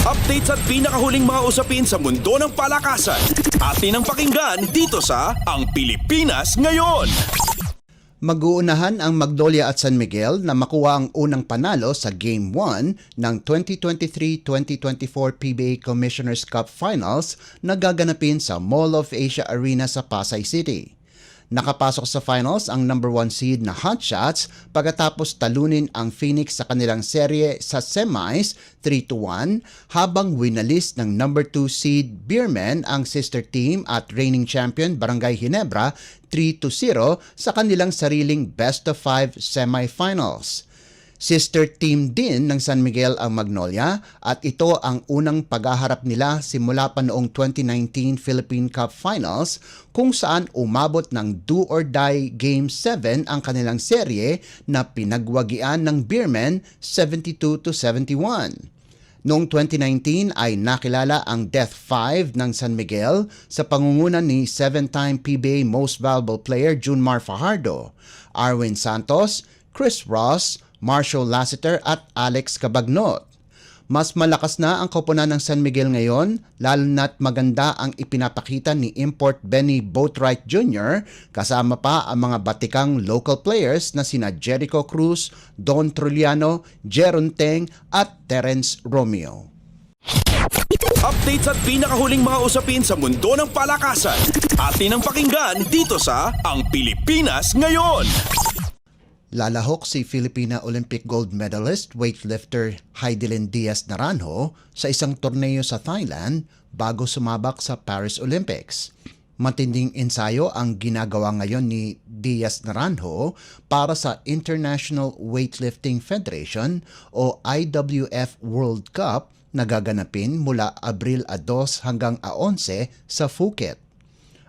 Updates at pinakahuling mga usapin sa mundo ng palakasan. Atin ang pakinggan dito sa Ang Pilipinas Ngayon. Mag-uunahan ang Magnolia at San Miguel na makuha ang unang panalo sa Game 1 ng 2023-2024 PBA Commissioner's Cup Finals na gaganapin sa Mall of Asia Arena sa Pasay City. Nakapasok sa finals ang number 1 seed na Hotshots pagkatapos talunin ang Phoenix sa kanilang serye sa semis 3-1 habang winalis ng number 2 seed Beermen ang sister team at reigning champion Barangay Ginebra 3-0 sa kanilang sariling best of 5 semifinals. Sister team din ng San Miguel ang Magnolia at ito ang unang paghaharap nila simula pa noong 2019 Philippine Cup Finals kung saan umabot ng do-or-die Game 7 ang kanilang serye na pinagwagian ng Beermen 72-71. Noong 2019 ay nakilala ang Death 5 ng San Miguel sa pangunguna ni 7-time PBA Most Valuable Player Junmar Fajardo, Arwin Santos, Chris Ross, Marshall Lassiter at Alex Cabagnot. Mas malakas na ang koponan ng San Miguel ngayon, lalo na't maganda ang ipinapakita ni Import Benny Boatwright Jr. kasama pa ang mga batikang local players na sina Jericho Cruz, Don Truliano, Jeron Teng at Terence Romeo. Updates at pinakahuling mga usapin sa mundo ng palakasan. Atin ang pakinggan dito sa Ang Pilipinas Ngayon. Lalahok si Filipina Olympic gold medalist weightlifter Heidelin Diaz Naranjo sa isang torneo sa Thailand bago sumabak sa Paris Olympics. Matinding ensayo ang ginagawa ngayon ni Diaz Naranjo para sa International Weightlifting Federation o IWF World Cup na gaganapin mula Abril 2 hanggang 11 sa Phuket.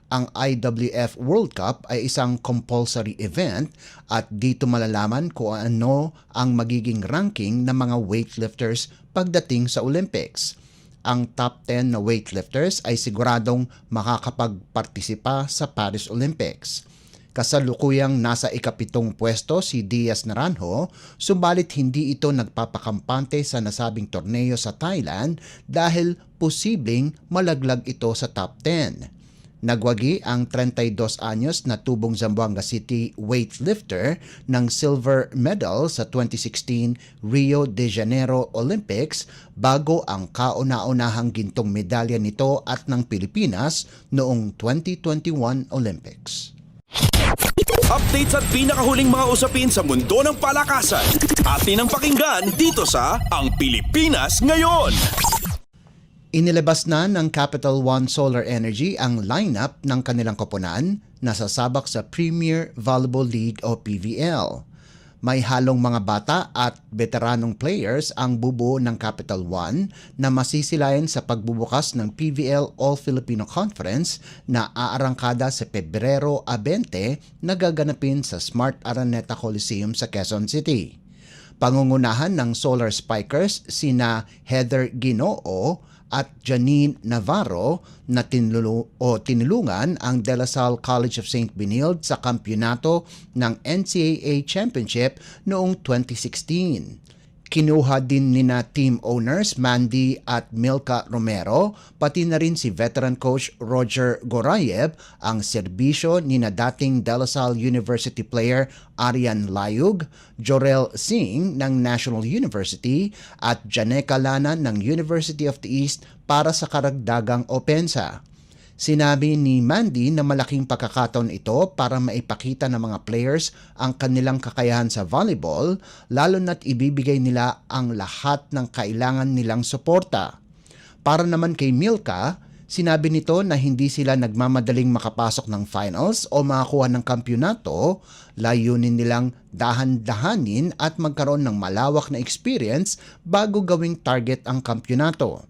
Ang IWF World Cup ay isang compulsory event at dito malalaman kung ano ang magiging ranking ng mga weightlifters pagdating sa Olympics. Ang top 10 na weightlifters ay siguradong makakapagpartisipa sa Paris Olympics. Kasalukuyang nasa ikapitong pwesto si Diaz Naranjo, subalit hindi ito nagpapakampante sa nasabing torneo sa Thailand dahil posibleng malaglag ito sa top 10. Nagwagi ang 32 anyos na tubong Zamboanga City weightlifter ng silver medal sa 2016 Rio de Janeiro Olympics bago ang kauna-unahang gintong medalya nito at ng Pilipinas noong 2021 Olympics. Updates at pinakahuling mga usapin sa mundo ng palakasan. Atin ang pakinggan dito sa Ang Pilipinas Ngayon. Inilabas na ng Capital One Solar Energy ang lineup ng kanilang koponan na sasabak sa Premier Volleyball League o PVL. May halong mga bata at veteranong players ang bubuo ng Capital One na masisilayan sa pagbubukas ng PVL All-Filipino Conference na aarangkada sa Pebrero 20 na gaganapin sa Smart Araneta Coliseum sa Quezon City. Pangungunahan ng Solar Spikers sina Heather Ginoo at Janine Navarro na tinulungan ang De La Salle College of St. Benilde sa kampyonato ng NCAA Championship noong 2016. Kinuha din nina team owners Mandy at Milka Romero, pati na rin si veteran coach Roger Gorayev ang serbisyo nina dating De La Salle University player Arian Layug, Jorel Singh ng National University at Janeka Lana ng University of the East para sa karagdagang opensa. Sinabi ni Mandy na malaking pagkakataon ito para maipakita ng mga players ang kanilang kakayahan sa volleyball, lalo na't ibibigay nila ang lahat ng kailangan nilang suporta. Para naman kay Milka, sinabi nito na hindi sila nagmamadaling makapasok ng finals o makakuha ng kampyonato, layunin nilang dahan-dahanin at magkaroon ng malawak na experience bago gawing target ang kampyonato.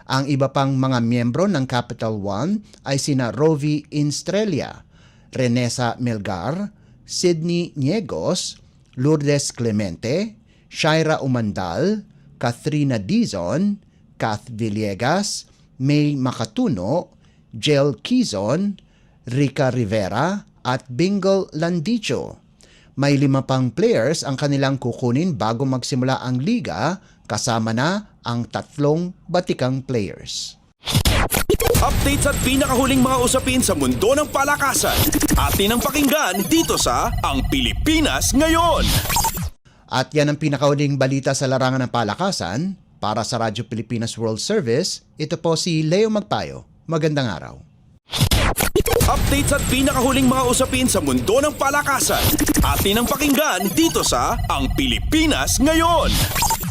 Ang iba pang mga miyembro ng Capital One ay sina Rovi Instrelia, Renesa Melgar, Sydney Niegos, Lourdes Clemente, Shaira Umandal, Cathrina Dizon, Kath Villegas, May Makatuno, Jel Quizon, Rica Rivera at Bingle Landicho. May 5 pang players ang kanilang kukunin bago magsimula ang liga, kasama na ang tatlong batikang players. Updates at pinakahuling mga usapin sa mundo ng palakasan. Atin ang pakinggan dito sa Ang Pilipinas Ngayon. At yan ang pinakahuling balita sa larangan ng palakasan. Para sa Radyo Pilipinas World Service, ito po si Leo Magpayo. Magandang araw. Updates at pinakahuling mga usapin sa mundo ng palakasan. Atin ang pakinggan dito sa Ang Pilipinas Ngayon.